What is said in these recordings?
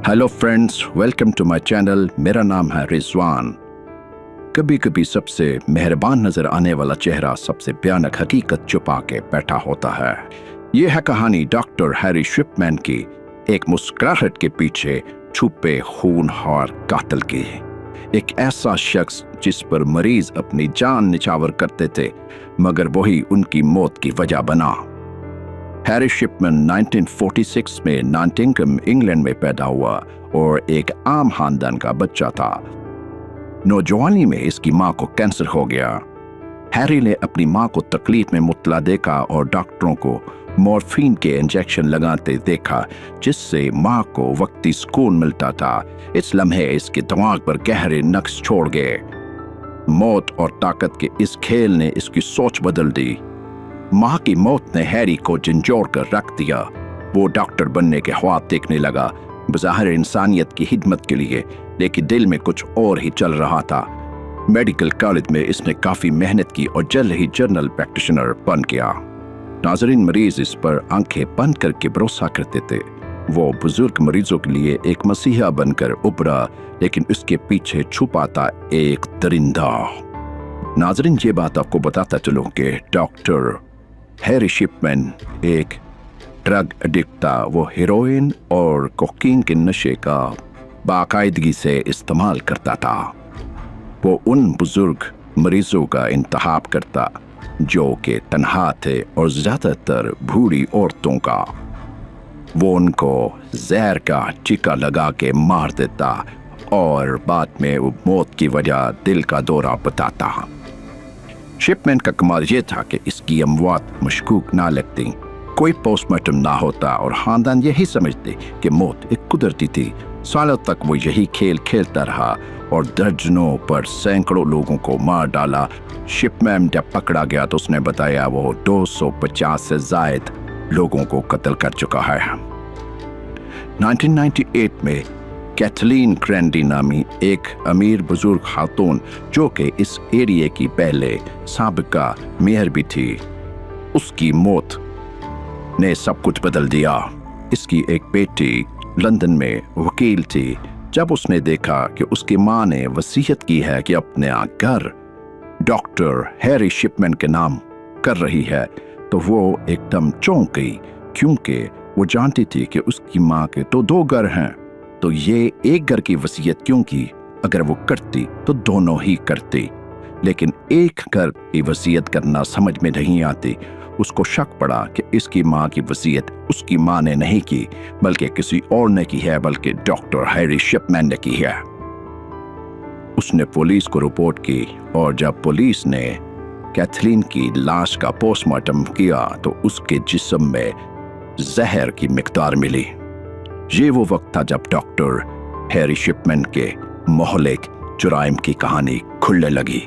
Hello friends, welcome to my channel. मेरा नाम है रिजवान। कभी कभी सबसे मेहरबान नजर आने वाला चेहरा सबसे भयानक हकीकत छुपा के बैठा होता है। यह है कहानी डॉक्टर हैरी शिपमैन की, एक मुस्कुराहट के पीछे छुपे खूनहार कातिल की। एक ऐसा शख्स जिस पर मरीज अपनी जान निछावर करते थे, मगर वही उनकी मौत की वजह बना। हैरी शिपमैन 1946 में नॉटिंघम, इंग्लैंड में पैदा हुआ और एक आम खानदान का बच्चा था। नौजवानी में इसकी मां को कैंसर हो गया। हैरी ने अपनी मां को तकलीफ में मुब्तला देखा और डॉक्टरों को मॉर्फिन के इंजेक्शन लगाते देखा, जिससे मां को वक्ती सुकून मिलता था। इस लम्हे इसके दिमाग पर गहरे नक्श छोड़ गए। मौत और ताकत के इस खेल ने इसकी सोच बदल दी। मां की मौत ने हैरी को झंझोड़ कर रख दिया। वो डॉक्टर बनने के ख्वाब देखने लगा, बज़ाहिर इंसानियत की खिदमत के लिए, लेकिन दिल में कुछ और ही चल रहा था। मेडिकल कॉलेज में इसने काफी मेहनत की और जल्द ही जनरल प्रैक्टिशनर बन गया। नाज़रीन, मरीज इस पर आंखें बंद करके भरोसा करते थे। वो बुजुर्ग मरीजों के लिए एक मसीहा बनकर उभरा, लेकिन उसके पीछे छुपा था एक दरिंदा। नाज़रीन, ये बात आपको बताता चलूं कि डॉक्टर हैरी शिपमैन एक ड्रग एडिक्ट था। वो हेरोइन और कोकीन के नशे का बाकायदगी से इस्तेमाल करता था। वो उन बुजुर्ग मरीजों का इंतखाब करता जो कि तन्हा थे और ज्यादातर बूढ़ी औरतों का। वो उनको जहर का टीका लगा के मार देता और बाद में वो मौत की वजह दिल का दौरा बताता। शिपमैन का कमाल ये था कि इसकी अमवात मशकूक ना लगती, कोई पोस्टमार्टम ना होता और खानदान यही समझते कि मौत एक कुदरती थी। सालों तक वो यही खेल खेलता रहा और दर्जनों पर सैकड़ों लोगों को मार डाला। शिपमैन जब पकड़ा गया तो उसने बताया वो 250 से जायद लोगों को कत्ल कर चुका है। 1998 में कैथलीन ग्रैंडी नामी एक अमीर बुजुर्ग खातून, जो कि इस एरिया की पहले साबिका मेयर भी थी, उसकी मौत ने सब कुछ बदल दिया। इसकी एक बेटी लंदन में वकील थी। जब उसने देखा कि उसकी मां ने वसीयत की है कि अपने घर डॉक्टर हैरी शिपमैन के नाम कर रही है, तो वो एकदम चौंक गई, क्योंकि वो जानती थी कि उसकी मां के तो 2 घर हैं, तो ये एक घर की वसीयत क्यों की? अगर वो करती तो दोनों ही करती, लेकिन एक घर की वसीयत करना समझ में नहीं आती। उसको शक पड़ा कि इसकी मां की वसीयत उसकी मां ने नहीं की, बल्कि किसी और ने की है, बल्कि डॉक्टर हैरी शिपमैन ने की है। उसने पुलिस को रिपोर्ट की और जब पुलिस ने कैथलीन की लाश का पोस्टमार्टम किया तो उसके जिस्म में जहर की मिकदार मिली। ये वो वक्त था जब डॉक्टर हैरी शिपमैन के मोहलिक जुराइम की कहानी खुलने लगी।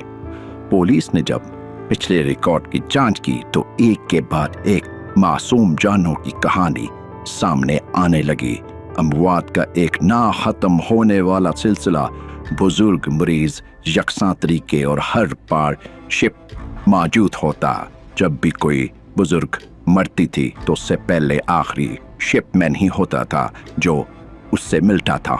पुलिस ने जब पिछले रिकॉर्ड की जांच की तो एक के बाद एक मासूम जानों की कहानी सामने आने लगी। अमवात का एक ना खत्म होने वाला सिलसिला। बुजुर्ग मरीज यकसा तरीके और हर बार शिप मौजूद होता। जब भी कोई बुजुर्ग मरती थी तो उससे पहले आखिरी शिपमैन ही होता था जो उससे मिलता था।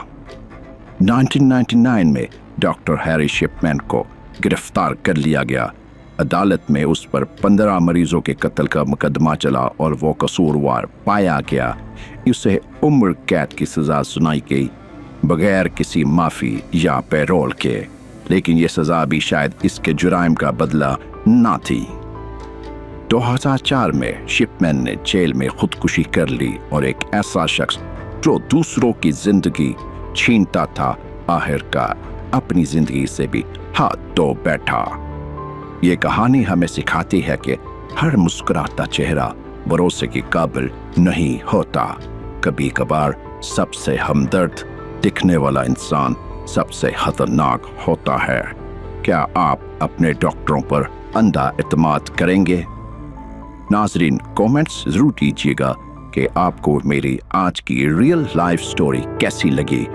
1999 में डॉक्टर हैरी शिपमैन को गिरफ्तार कर लिया गया। अदालत में उस पर 15 मरीजों के कत्ल का मुकदमा चला और वो कसूरवार पाया गया। उसे उम्र कैद की सजा सुनाई गई बगैर किसी माफी या पैरोल के, लेकिन ये सजा भी शायद इसके जुराइम का बदला ना थी। 2004 में शिपमैन ने जेल में खुदकुशी कर ली और एक ऐसा शख्स जो दूसरों की जिंदगी छीनता था, आखिरकार अपनी जिंदगी से भी हाथ धो बैठा। ये कहानी हमें सिखाती है कि हर मुस्कुराता चेहरा भरोसे के काबिल नहीं होता। कभी कभार सबसे हमदर्द दिखने वाला इंसान सबसे खतरनाक होता है। क्या आप अपने डॉक्टरों पर अंधा एतमाद करेंगे? नाजरीन, कमेंट्स जरूर कीजिएगा कि आपको मेरी आज की रियल लाइफ स्टोरी कैसी लगी।